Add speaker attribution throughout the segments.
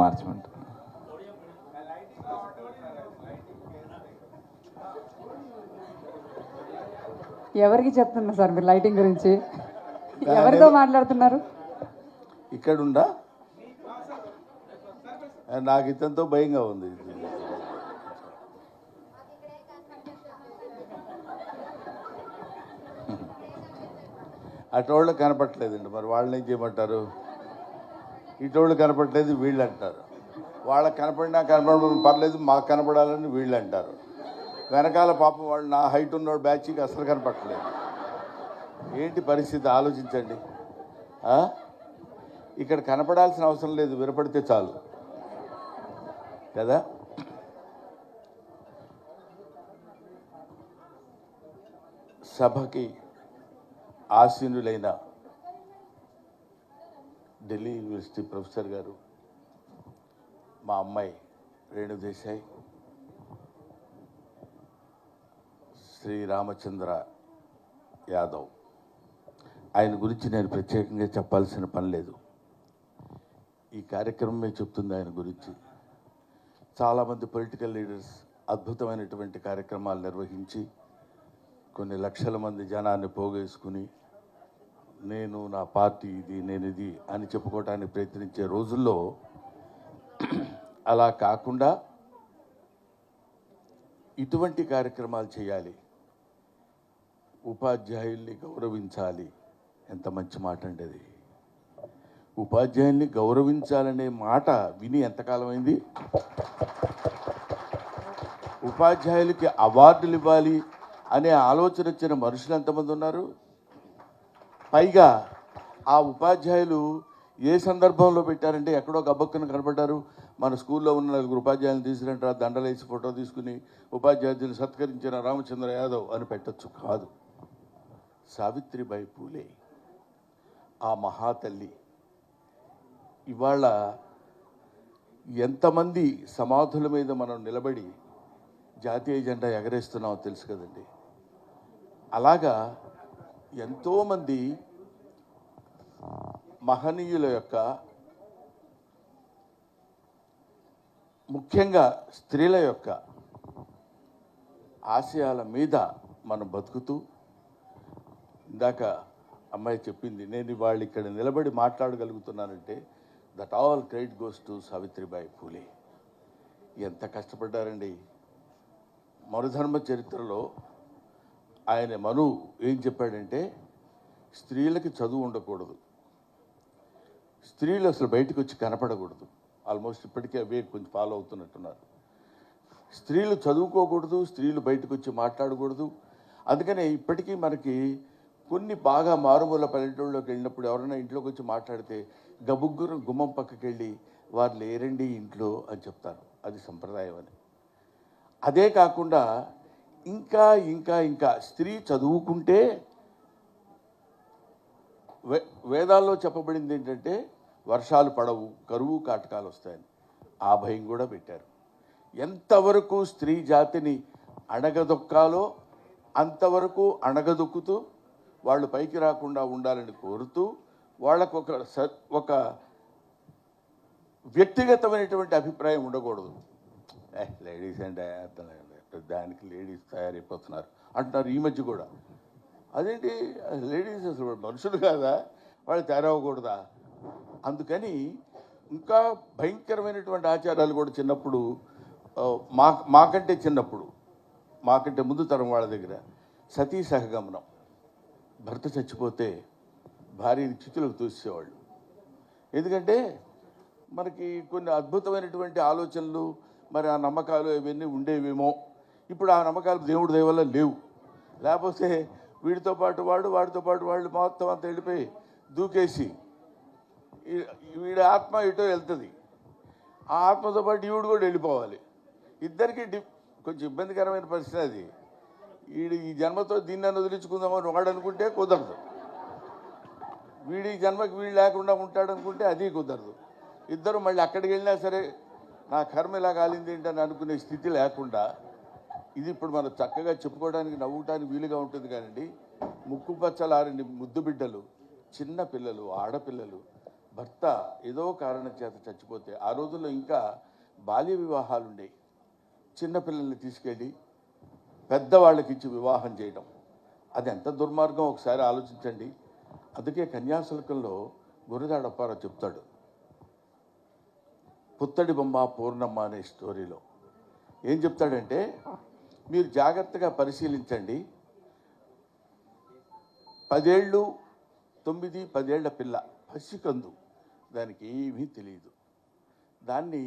Speaker 1: మార్చమంటారు.
Speaker 2: ఎవరికి చెప్తున్నారు సార్ మీరు లైటింగ్ గురించి? ఎవరితో మాట్లాడుతున్నారు?
Speaker 3: ఇక్కడుందా? నాకు ఇతంతో భయంగా ఉంది. అటోళ్ళు కనపట్లేదండి, మరి వాళ్ళని ఏం చేయమంటారు? ఇటోళ్ళు కనపట్లేదు వీళ్ళు అంటారు, వాళ్ళకి కనపడినా కనపడడం పర్లేదు మాకు కనపడాలని వీళ్ళు అంటారు. వెనకాల పాపం వాళ్ళు నా హైట్ ఉన్న బ్యాచ్కి అసలు కనపట్టలేదు. ఏంటి పరిస్థితి ఆలోచించండి. ఇక్కడ కనపడాల్సిన అవసరం లేదు, వినపడితే చాలు కదా. సభకి ఆసీనులైన ఢిల్లీ యూనివర్సిటీ ప్రొఫెసర్ గారు, మా అమ్మాయి రేణుదేశాయ్, శ్రీ రామచంద్ర యాదవ్, ఆయన గురించి నేను ప్రత్యేకంగా చెప్పాల్సిన పని లేదు. ఈ కార్యక్రమమే చెప్తుంది ఆయన గురించి. చాలామంది పొలిటికల్ లీడర్స్ అద్భుతమైనటువంటి కార్యక్రమాలు నిర్వహించి కొన్ని లక్షల మంది జనాన్ని పోగేసుకుని నేను నా పార్టీ ఇది నేను ఇది అని చెప్పుకోవడానికి ప్రయత్నించే రోజుల్లో అలా కాకుండా ఇటువంటి కార్యక్రమాలు చేయాలి, ఉపాధ్యాయుల్ని గౌరవించాలి. ఎంత మంచి మాట అండి అది. ఉపాధ్యాయుల్ని గౌరవించాలనే మాట విని ఎంతకాలం అయింది? ఉపాధ్యాయులకి అవార్డులు ఇవ్వాలి అనే ఆలోచన వచ్చిన మనుషులు ఎంతమంది ఉన్నారు? పైగా ఆ ఉపాధ్యాయులు ఏ సందర్భంలో పెట్టారంటే ఎక్కడో గబ్బక్కన కనపడ్డారు. మన స్కూల్లో ఉన్న 4 ఉపాధ్యాయులను తీసుకురంటారు, దండలేసి ఫోటో తీసుకుని ఉపాధ్యాయులను సత్కరించిన రామచంద్ర యాదవ్ అని పెట్టచ్చు. కాదు, సావిత్రిబాయి పూలే ఆ మహాతల్లి ఇవాళ ఎంతమంది సమాధుల మీద మనం నిలబడి జాతీయ జెండా ఎగరేస్తున్నామో తెలుసు కదండి. అలాగా ఎంతోమంది మహనీయుల యొక్క, ముఖ్యంగా స్త్రీల యొక్క ఆశయాల మీద మనం బతుకుతూ, ఇందాక అమ్మాయి చెప్పింది, నేను వాళ్ళు ఇక్కడ నిలబడి మాట్లాడగలుగుతున్నానంటే that all credit goes to Savitribai Phule. ఎంత కష్టపడ్డారండి. మనుధర్మ చరిత్రలో ఆయన మను ఏం చెప్పాడంటే స్త్రీలకి చదువు ఉండకూడదు, స్త్రీలు అసలు బయటకు వచ్చి కనపడకూడదు. ఆల్మోస్ట్ ఇప్పటికే అవే కొంచెం ఫాలో అవుతున్నట్టున్నారు. స్త్రీలు చదువుకోకూడదు, స్త్రీలు బయటకు వచ్చి మాట్లాడకూడదు. అందుకనే ఇప్పటికీ మనకి కొన్ని బాగా మారుమూల పల్లెటూళ్ళలోకి వెళ్ళినప్పుడు ఎవరైనా ఇంట్లోకి వచ్చి మాట్లాడితే గబుగ్గురు గుమ్మం పక్కకి వెళ్ళి వారు లేరండి ఇంట్లో అని చెప్తారు. అది సంప్రదాయం అని. అదే కాకుండా ఇంకా ఇంకా ఇంకా స్త్రీ చదువుకుంటే వేదాల్లో చెప్పబడింది ఏంటంటే వర్షాలు పడవు, కరువు కాటకాలు వస్తాయని. ఆ భయం కూడా పెట్టారు. ఎంతవరకు స్త్రీ జాతిని అణగదొక్కాలో అంతవరకు అణగదొక్కుతూ వాళ్ళు పైకి రాకుండా ఉండాలని కోరుతూ వాళ్ళకు ఒక వ్యక్తిగతమైనటువంటి అభిప్రాయం ఉండకూడదు. లేడీస్ అంటే దానికి లేడీస్ తయారైపోతున్నారు అంటున్నారు ఈ మధ్య కూడా. అదేంటి లేడీస్ అసలు మనుషులు కాదా, వాళ్ళు తయారవ్వకూడదా? అందుకని ఇంకా భయంకరమైనటువంటి ఆచారాలు కూడా చిన్నప్పుడు మాకంటే ముందు తరం వాళ్ళ దగ్గర సతీ సహగమనం. భర్త చచ్చిపోతే భార్యని చితులకు తోసేవాళ్ళు. ఎందుకంటే మనకి కొన్ని అద్భుతమైనటువంటి ఆలోచనలు, మరి ఆ నమ్మకాలు ఇవన్నీ ఉండేవేమో. ఇప్పుడు ఆ నమ్మకాలు దేవుడి దయ వల్ల లేవు. లేకపోతే వీడితో పాటు వాడు, వాడితో పాటు వాళ్ళు మొత్తం అంతా వెళ్ళిపోయి దూకేసి వీడి ఆత్మ ఇటో వెళ్తుంది, ఆ ఆత్మతో పాటు ఈవిడు కూడా వెళ్ళిపోవాలి. ఇద్దరికి కొంచెం ఇబ్బందికరమైన పరిస్థితి అది. ఈ జన్మతో దీన్ని వదిలించుకుందామని వాడు అనుకుంటే కుదరదు, వీడి జన్మకి వీడు లేకుండా ఉంటాడనుకుంటే అది కుదరదు. ఇద్దరు మళ్ళీ అక్కడికి వెళ్ళినా సరే నా కర్మ ఇలా కాలింది ఏంటని అనుకునే స్థితి లేకుండా, ఇది ఇప్పుడు మనం చక్కగా చెప్పుకోవడానికి నవ్వుటానికి వీలుగా ఉంటుంది. కానీ ముక్కు పచ్చలారని ముద్దు బిడ్డలు, చిన్న పిల్లలు, ఆడపిల్లలు భర్త ఏదో కారణం చేత చచ్చిపోతే, ఆ రోజుల్లో ఇంకా బాల్య వివాహాలు ఉండేవి. చిన్నపిల్లల్ని తీసుకెళ్ళి పెద్దవాళ్ళకి ఇచ్చి వివాహం చేయడం, అది ఎంత దుర్మార్గం ఒకసారి ఆలోచించండి. అందుకే కన్యాశుల్కంలో గురజాడ అప్పారావు చెప్తాడు, పుత్తడి బొమ్మ పూర్ణమ్మ అనే స్టోరీలో ఏం చెప్తాడంటే, మీరు జాగ్రత్తగా పరిశీలించండి, 10 ఏళ్ళు 9, 10 ఏళ్ల పిల్ల పసికందు, దానికి ఏమీ తెలియదు. దాన్ని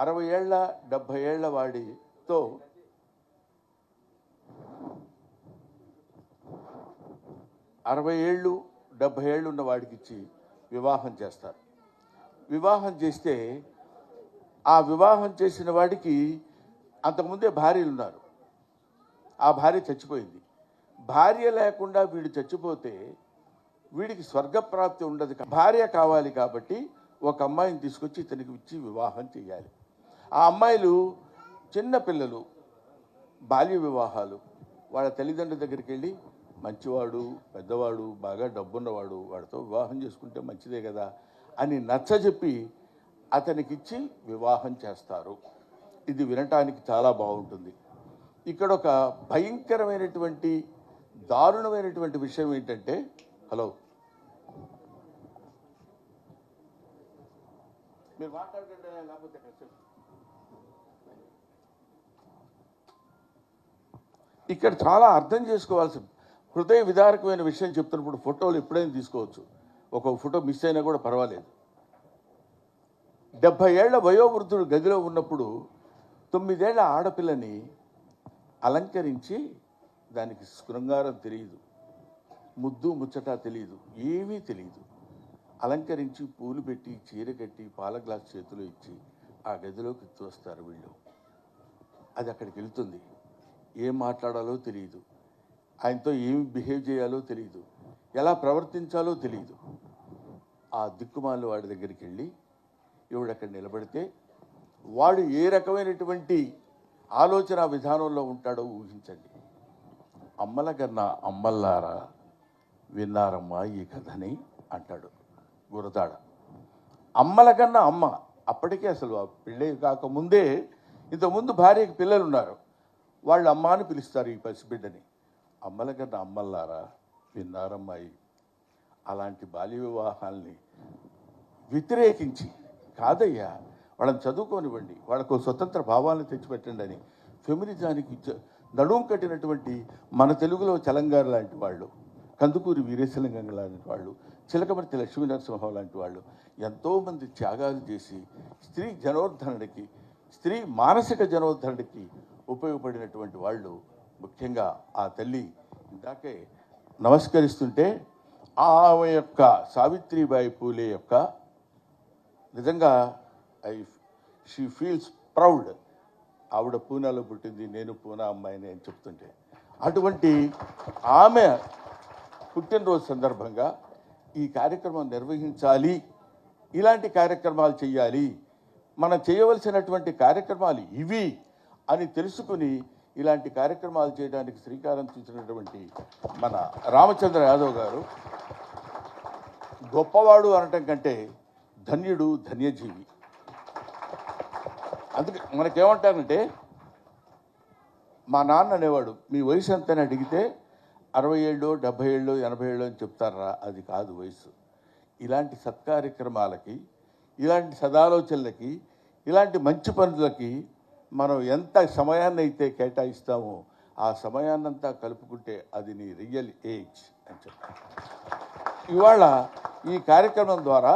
Speaker 3: 60 ఏళ్ల 70 ఏళ్ల వాడితో 60 ఏళ్ళు 70 ఏళ్ళు ఉన్న వాడికి ఇచ్చి వివాహం చేస్తారు. వివాహం చేస్తే ఆ వివాహం చేసిన వాడికి అంతకుముందే భార్యలు ఉన్నారు. ఆ భార్య చచ్చిపోయింది. భార్య లేకుండా వీడు చచ్చిపోతే వీడికి స్వర్గప్రాప్తి ఉండదు. భార్య కావాలి కాబట్టి ఒక అమ్మాయిని తీసుకొచ్చి ఇతనికి ఇచ్చి వివాహం చేయాలి. ఆ అమ్మాయిలు చిన్న పిల్లలు, బాల్య వివాహాలు. వాళ్ళ తల్లిదండ్రుల దగ్గరికి వెళ్ళి, మంచివాడు, పెద్దవాడు, బాగా డబ్బున్నవాడు, వాడితో వివాహం చేసుకుంటే మంచిదే కదా అని నచ్చజెప్పి అతనికిచ్చి వివాహం చేస్తారు. ఇది వినటానికి చాలా బాగుంటుంది. ఇక్కడ ఒక భయంకరమైనటువంటి దారుణమైనటువంటి విషయం ఏంటంటే, హలో మీరు మాట్లాడుతుంటే లేకపోతే ఇక్కడ చాలా అర్థం చేసుకోవాల్సి, హృదయ విదారకమైన విషయం చెప్తున్నప్పుడు ఫోటోలు ఎప్పుడైనా తీసుకోవచ్చు, ఒక ఫోటో మిస్ అయినా కూడా పర్వాలేదు. 70 ఏళ్ల వయోవృద్ధుడు గదిలో ఉన్నప్పుడు 9 ఏళ్ల ఆడపిల్లని అలంకరించి, దానికి శృంగారం తెలియదు, ముద్దు ముచ్చట తెలియదు, ఏమీ తెలియదు, అలంకరించి పూలు పెట్టి చీర కట్టి పాల గ్లాస్ చేతిలో ఇచ్చి ఆ గదిలోకి తోస్తారు వీళ్ళు. అది అక్కడికి వెళ్తుంది, ఏం మాట్లాడాలో తెలియదు, ఆయనతో ఏమి బిహేవ్ చేయాలో తెలియదు, ఎలా ప్రవర్తించాలో తెలియదు. ఆ దిక్కుమాల వాడి దగ్గరికి వెళ్ళి ఈవిడ అక్కడ నిలబడితే వాడు ఏ రకమైనటువంటి ఆలోచన విధానంలో ఉంటాడో ఊహించండి. అమ్మల కన్నా అమ్మల్లారా విన్నారమ్మా ఈ కథని అంటాడు గురదాడ. అమ్మల కన్నా అమ్మ, అప్పటికే అసలు ఆ పెళ్ళి కాకముందే ఇంతకుముందు భార్యకి పిల్లలు ఉన్నారు, వాళ్ళు అమ్మ అని పిలుస్తారు ఈ పసిబిడ్డని. అమ్మల కన్నా అమ్మల్లారా విన్నారమ్మాయి. అలాంటి బాల్య వివాహాల్ని వ్యతిరేకించి, కాదయ్యా వాళ్ళని చదువుకోనివ్వండి, వాళ్ళకు స్వతంత్ర భావాలను తెచ్చిపెట్టండి అని ఫెమినిజానికి నడుం కట్టినటువంటి మన తెలుగులో చలంగారు లాంటి వాళ్ళు, కందుకూరి వీరేశలింగం లాంటి వాళ్ళు, చిలకమర్తి లక్ష్మీ నరసింహం లాంటి వాళ్ళు ఎంతోమంది త్యాగాలు చేసి స్త్రీ జనోద్ధరణకి, స్త్రీ మానసిక జనోద్ధరణకి ఉపయోగపడినటువంటి వాళ్ళు. ముఖ్యంగా ఆ తల్లి ఇందాకే నమస్కరిస్తుంటే ఆమె యొక్క సావిత్రిబాయి పూలే యొక్క నిజంగా షీ ఫీల్స్ ప్రౌడ్. ఆవిడ పూనాలో పుట్టింది, నేను పూనా అమ్మాయిని అని చెప్తుంటే, అటువంటి ఆమె పుట్టినరోజు సందర్భంగా ఈ కార్యక్రమం నిర్వహించాలి, ఇలాంటి కార్యక్రమాలు చేయాలి, మనం చేయవలసినటువంటి కార్యక్రమాలు ఇవి అని తెలుసుకుని ఇలాంటి కార్యక్రమాలు చేయడానికి శ్రీకారం చుట్టినటువంటి మన రామచంద్ర యాదవ్ గారు గొప్పవాడు అనటం కంటే ధన్యుడు, ధన్యజీవి. అందుకే మనకేమంటారంటే, మా నాన్న అనేవాడు, మీ వయసు ఎంత అని అడిగితే 60 ఏళ్ళు 70 ఏళ్ళు 80 ఏళ్ళు అని చెప్తారా, అది కాదు వయసు. ఇలాంటి సత్కార్యక్రమాలకి, ఇలాంటి సదాలోచనలకి, ఇలాంటి మంచి పనులకి మనం ఎంత సమయాన్ని అయితే కేటాయిస్తామో ఆ సమయాన్నంతా కలుపుకుంటే అది నీ రియల్ ఏజ్ అని చెప్తాను. ఇవాళ ఈ కార్యక్రమం ద్వారా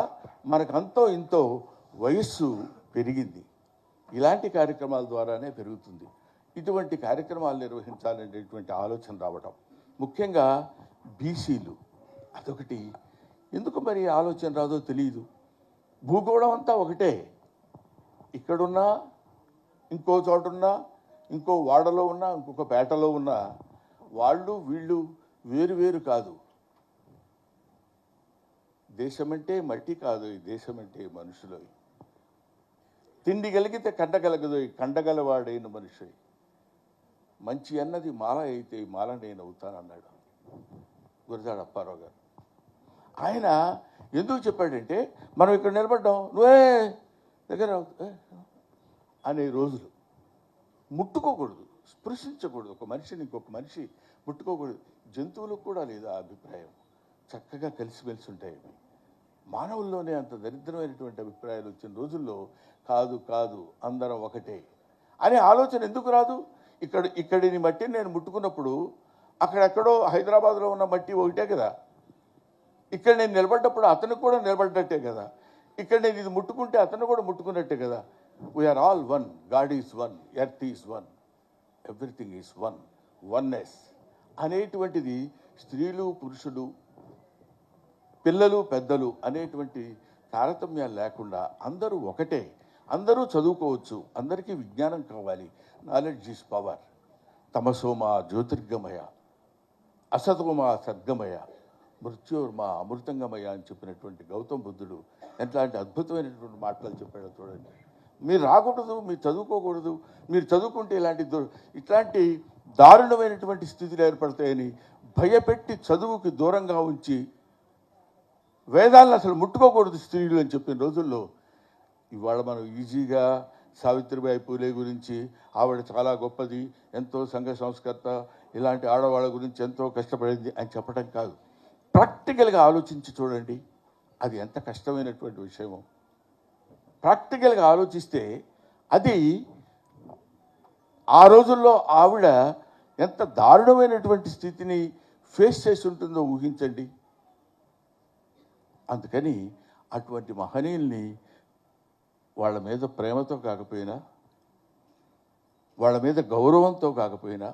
Speaker 3: మనకు అంతో ఇంతో వయస్సు పెరిగింది. ఇలాంటి కార్యక్రమాల ద్వారానే పెరుగుతుంది. ఇటువంటి కార్యక్రమాలు నిర్వహించాలనేటువంటి ఆలోచన రావడం, ముఖ్యంగా బీసీలు, అదొకటి. ఎందుకు మరి ఆలోచన రాదో తెలియదు. భూగోళం అంతా ఒకటే, ఇక్కడున్నా, ఇంకో చోటున్నా, ఇంకో వాడలో ఉన్నా, ఇంకొక పేటలో ఉన్నా, వాళ్ళు వీళ్ళు వేరు వేరు కాదు. దేశమంటే మట్టి కాదు, ఈ దేశమంటే మనుషులు. తిండి కలిగితే కండగలగదు, కండగలవాడైన మనిషి. మంచి అన్నది మాల అయితే మాల నేను అవుతానన్నాడు గురజాడ అప్పారావు గారు. ఆయన ఎందుకు చెప్పాడంటే మనం ఇక్కడ నిలబడ్డాం, నువ్వే దగ్గర అనే రోజులు. ముట్టుకోకూడదు, స్పృశించకూడదు, ఒక మనిషిని ఇంకొక మనిషి ముట్టుకోకూడదు. జంతువులకు కూడా లేదు ఆ అభిప్రాయం. చక్కగా కలిసిమెలిసి ఉంటాయి. మానవుల్లోనే అంత దరిద్రమైనటువంటి అభిప్రాయాలు వచ్చిన రోజుల్లో కాదు కాదు అందరం ఒకటే అనే ఆలోచన ఎందుకు రాదు? ఇక్కడిని మట్టిని నేను ముట్టుకున్నప్పుడు అక్కడెక్కడో హైదరాబాద్లో ఉన్న మట్టి ఒకటే కదా. ఇక్కడ నేను నిలబడ్డప్పుడు అతను కూడా నిలబడ్డట్టే కదా. ఇక్కడ నేను ఇది ముట్టుకుంటే అతను కూడా ముట్టుకున్నట్టే కదా. We're all one, God is one, earth is one, everything is one, oneness అనేటువంటిది స్త్రీలు పురుషులు పిల్లలు పెద్దలు అనేటువంటి తారతమ్యాలు లేకుండా అందరూ ఒకటే, అందరూ చదువుకోవచ్చు, అందరికీ విజ్ఞానం కావాలి. Knowledge is power. తమసోమా జ్యోతిర్గమయ, అసతోమా సద్గమయ, మృత్యోర్మా అమృతంగమయ అని చెప్పినటువంటి గౌతమ బుద్ధుడు ఎట్లాంటి అద్భుతమైనటువంటి మాటలు చెప్పాడో చూడండి. మీరు రాకూడదు, మీరు చదువుకోకూడదు, మీరు చదువుకుంటే ఇట్లాంటి దారుణమైనటువంటి స్థితులు ఏర్పడతాయని భయపెట్టి చదువుకి దూరంగా ఉంచి వేదాలను అసలు ముట్టుకోకూడదు స్త్రీలు అని చెప్పిన రోజుల్లో ఇవాళ మనం ఈజీగా సావిత్రిబాయి పూలే గురించి ఆవిడ చాలా గొప్పది, ఎంతో సంఘ సంస్కర్త, ఇలాంటి ఆడవాళ్ళ గురించి ఎంతో కష్టపడింది అని చెప్పడం కాదు. ప్రాక్టికల్గా ఆలోచించి చూడండి, అది ఎంత కష్టమైనటువంటి విషయమో. ప్రాక్టికల్గా ఆలోచిస్తే అది ఆ రోజుల్లో ఆవిడ ఎంత దారుణమైనటువంటి స్థితిని ఫేస్ చేసి ఉంటుందో ఊహించండి. అందుకని అటువంటి మహనీయుల్ని వాళ్ళ మీద ప్రేమతో కాకపోయినా, వాళ్ళ మీద గౌరవంతో కాకపోయినా,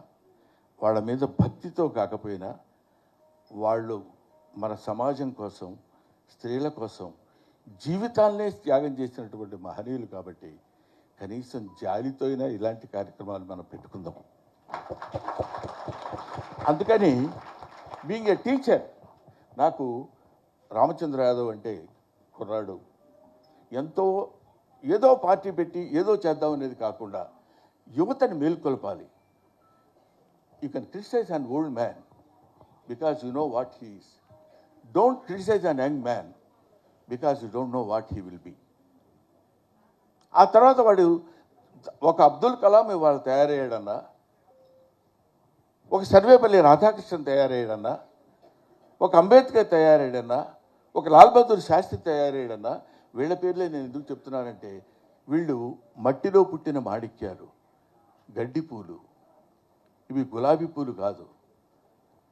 Speaker 3: వాళ్ళ మీద భక్తితో కాకపోయినా, వాళ్ళు మన సమాజం కోసం, స్త్రీల కోసం జీవితాలనే త్యాగం చేసినటువంటి మహనీయులు కాబట్టి కనీసం జాలితో అయినా ఇలాంటి కార్యక్రమాలు మనం పెట్టుకుందాం. అందుకని బీయింగ్ ఏ టీచర్, నాకు రామచంద్ర యాదవ్ అంటే కుర్రాడు, ఎంతో ఏదో పార్టీ పెట్టి ఏదో చేద్దాం అనేది కాకుండా యువతని మేల్కొల్పాలి. You can criticise an old man because you know what he is. Don't criticise an young man because you don't know what he will be. ఆ తర్వాత వాడు ఒక అబ్దుల్ కలాం ఇవాళ తయారయ్యాడన్నా, ఒక సర్వేపల్లి రాధాకృష్ణన్ తయారయ్యాడన్నా, ఒక అంబేద్కర్ తయారయ్యాడన్నా, ఒక లాల్ బహదూర్ శాస్త్రి తయారయ్యాడన్నా, వీళ్ళ పేర్లే నేను ఎందుకు చెప్తున్నానంటే వీళ్ళు మట్టిలో పుట్టిన మాణిక్యాలు, గడ్డి పూలు, ఇవి గులాబీ పూలు కాదు.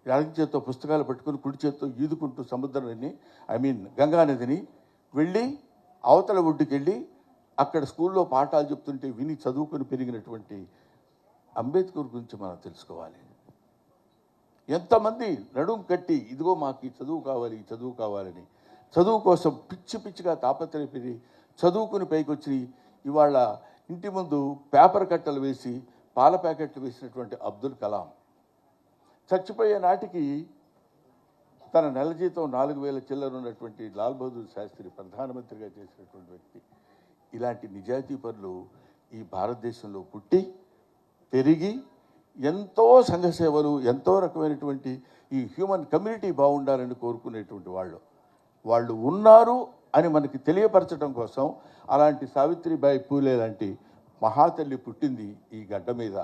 Speaker 3: ఎడమ చేత్తో పుస్తకాలు పట్టుకుని కుడి చేత్తో ఈదుకుంటూ సముద్రాన్ని గంగా నదిని వెళ్ళి అవతల ఒడ్డుకి వెళ్ళి అక్కడ స్కూల్లో పాఠాలు చెప్తుంటే విని చదువుకుని పెరిగినటువంటి అంబేద్కర్ గురించి మనం తెలుసుకోవాలి. ఎంతమంది నడుం కట్టి ఇదిగో మాకు ఈ చదువు కావాలి, ఈ చదువు కావాలని చదువు కోసం పిచ్చి పిచ్చిగా తాపత్రయపడి చదువుకుని పైకొచ్చి ఇవాళ ఇంటి ముందు పేపర్ కట్టలు వేసి పాల ప్యాకెట్లు వేసినటువంటి అబ్దుల్ కలాం చచ్చిపోయే నాటికి తన నెల జీతం 4,000 చిల్లర ఉన్నటువంటి లాల్ బహదూర్ శాస్త్రి ప్రధానమంత్రిగా చేసినటువంటి వ్యక్తి. ఇలాంటి నిజాయితీ పరులు ఈ భారతదేశంలో పుట్టి పెరిగి ఎంతో సంఘ సేవలు, ఎంతో రకమైనటువంటి ఈ హ్యూమన్ కమ్యూనిటీ బాగుండాలని కోరుకునేటువంటి వాళ్ళు ఉన్నారు అని మనకి తెలియపరచడం కోసం అలాంటి సావిత్రిబాయి పూలే లాంటి మహాతల్లి పుట్టింది ఈ గడ్డ మీద.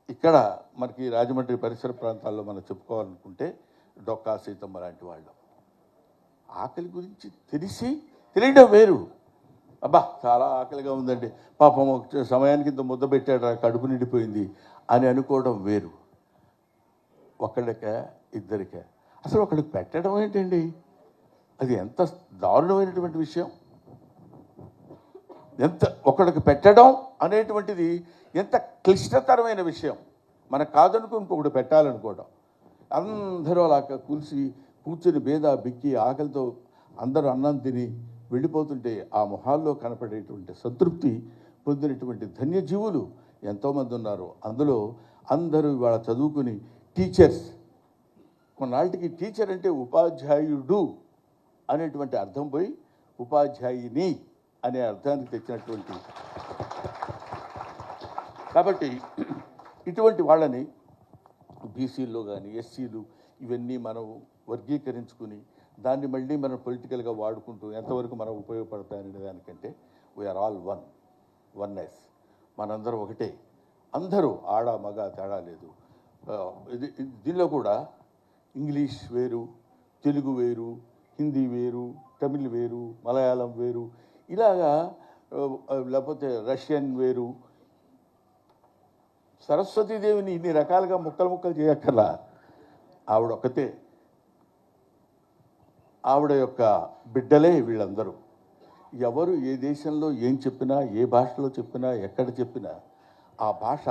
Speaker 3: ఇక్కడ మనకి రాజమండ్రి పరిసర ప్రాంతాల్లో మనం చెప్పుకోవాలనుకుంటే డొక్కా సీతమ్మ లాంటి వాళ్ళు. ఆకలి గురించి తెలియడం వేరు. అబ్బా చాలా ఆకలిగా ఉందండి, పాపం సమయానికి ఇంత ముద్ద పెట్టాడు, కడుపు నిండిపోయింది అని అనుకోవడం వేరు. ఒకళ్ళక ఇద్దరిక అసలు ఒకళ్ళకి పెట్టడం ఏంటండి, అది ఎంత దారుణమైనటువంటి విషయం. ఒకళ్ళకి పెట్టడం అనేటువంటిది ఎంత క్లిష్టతరమైన విషయం. మనకు కాదనుకో ఇంకొకటి పెట్టాలనుకోవడం. అందరూ అలా కూర్చుని బేద బిక్కి ఆకలితో అందరూ అన్నం తిని వెళ్ళిపోతుంటే ఆ మొహాల్లో కనపడేటువంటి సంతృప్తి పొందినటువంటి ధన్యజీవులు ఎంతోమంది ఉన్నారు. అందులో అందరూ ఇవాళ చదువుకుని టీచర్స్. కొన్నాళ్ళకి టీచర్ అంటే ఉపాధ్యాయుడు అనేటువంటి అర్థం పోయి ఉపాధ్యాయుని అనే అర్థానికి తెచ్చినటువంటి. కాబట్టి ఇటువంటి వాళ్ళని బీసీల్లో కానీ ఎస్సీలు ఇవన్నీ మనం వర్గీకరించుకుని దాన్ని మళ్ళీ మనం పొలిటికల్గా వాడుకుంటూ ఎంతవరకు మనం ఉపయోగపడతాయనే దానికంటే వీఆర్ ఆల్ వన్నెస్. మనందరం ఒకటే, అందరూ ఆడ మగ తేడా లేదు. దీనిలో కూడా ఇంగ్లీష్ వేరు, తెలుగు వేరు, హిందీ వేరు, తమిళ్ వేరు, మలయాళం వేరు, ఇలాగా లేకపోతే రష్యన్ వేరు. సరస్వతీదేవిని ఇన్ని రకాలుగా ముక్కలు చేయక్కర్లా, ఆవిడ ఒక్కతే. ఆవిడ యొక్క బిడ్డలే వీళ్ళందరూ. ఎవరు ఏ దేశంలో ఏం చెప్పినా, ఏ భాషలో చెప్పినా, ఎక్కడ చెప్పినా ఆ భాష,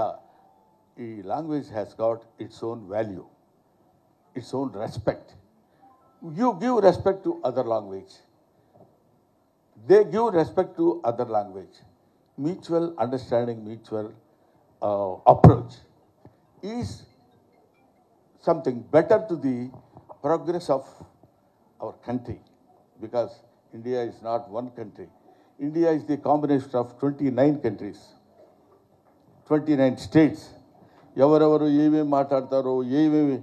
Speaker 3: ఈ language has got its own value, its own respect. You give respect to other language, they give respect to other language. Mutual understanding, mutual approach is something better to the progress of our country, because India is not one country. India is the combination of 29 countries, 29 states. ఎవరెవరు ఏమేమి మాట్లాడతారో, ఏమేమి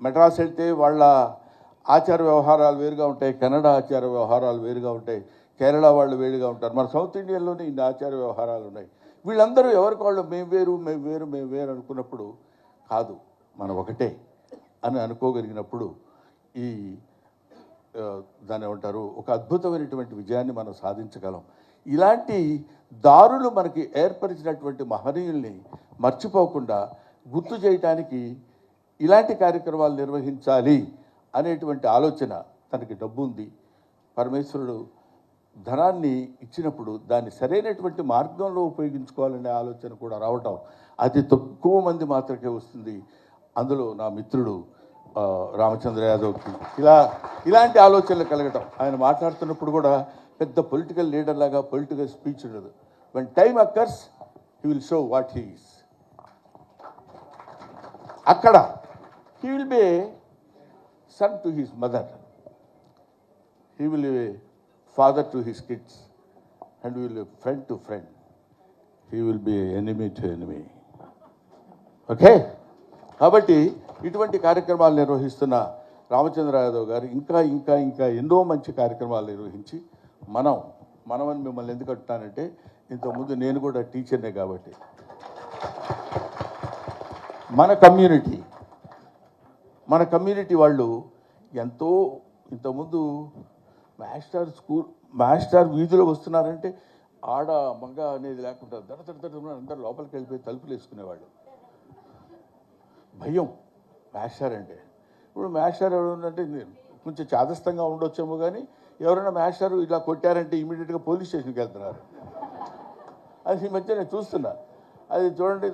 Speaker 3: మెడ్రాస్ వెళ్తే వాళ్ళ ఆచార వ్యవహారాలు వేరుగా ఉంటాయి, కన్నడ ఆచార వ్యవహారాలు వేరుగా ఉంటాయి, కేరళ వాళ్ళు వేరుగా ఉంటారు. మన సౌత్ ఇండియాలోనే ఇన్ని ఆచార వ్యవహారాలు ఉన్నాయి. వీళ్ళందరూ ఎవరికి వాళ్ళు మేము వేరు అనుకున్నప్పుడు కాదు, మనం ఒకటే అని అనుకోగలిగినప్పుడు ఈ దాన్ని ఏమంటారు, ఒక అద్భుతమైనటువంటి విజయాన్ని మనం సాధించగలం. ఇలాంటి దారులు మనకి ఏర్పరిచినటువంటి మహనీయుల్ని మర్చిపోకుండా గుర్తు చేయటానికి ఇలాంటి కార్యక్రమాలు నిర్వహించాలి అనేటువంటి ఆలోచన. తనకి డబ్బు ఉంది, పరమేశ్వరుడు ధనాన్ని ఇచ్చినప్పుడు దాన్ని సరైనటువంటి మార్గంలో ఉపయోగించుకోవాలనే ఆలోచన కూడా రావటం అతి తక్కువ మంది మాత్రమే వస్తుంది. అందులో నా మిత్రుడు రామచంద్ర యాదవ్కి ఇలాంటి ఆలోచనలు కలగటం. ఆయన మాట్లాడుతున్నప్పుడు కూడా పెద్ద పొలిటికల్ లీడర్ లాగా పొలిటికల్ స్పీచ్ ఉండదు. When time occurs he will show what he is. అక్కడ he will be son to his mother, he will be father to his kids, and will be friend to friend. He will be enemy to enemy. Okay? కాబట్టి ఇటువంటి కార్యక్రమాలు నిర్వహిస్తున్న రామచంద్ర యాదవ్ గారు ఇంకా ఎన్నో మంచి కార్యక్రమాలు నిర్వహించి మనమని మిమ్మల్ని ఎందుకు అంటున్నానంటే, ఇంతకుముందు నేను కూడా టీచర్నే కాబట్టి మన కమ్యూనిటీ వాళ్ళు ఎంతో ఇంతకుముందు మాస్టర్ వీధిలో వస్తున్నారంటే ఆడ మగ అనేది లేకుండా అందరూ లోపలికి వెళ్ళిపోయి తలుపులు వేసుకునేవాళ్ళు. భయం మాస్టర్ అంటే. ఇప్పుడు మాస్టర్ ఎవరుందంటే కొంచెం చాదస్తంగా ఉండొచ్చేమో, కానీ ఎవరైనా మాస్టర్ ఇలా కొట్టారంటే ఇమీడియట్గా పోలీస్ స్టేషన్కి వెళ్తున్నారు. అది ఈ మధ్య నేను చూస్తున్నా. అది చూడండి,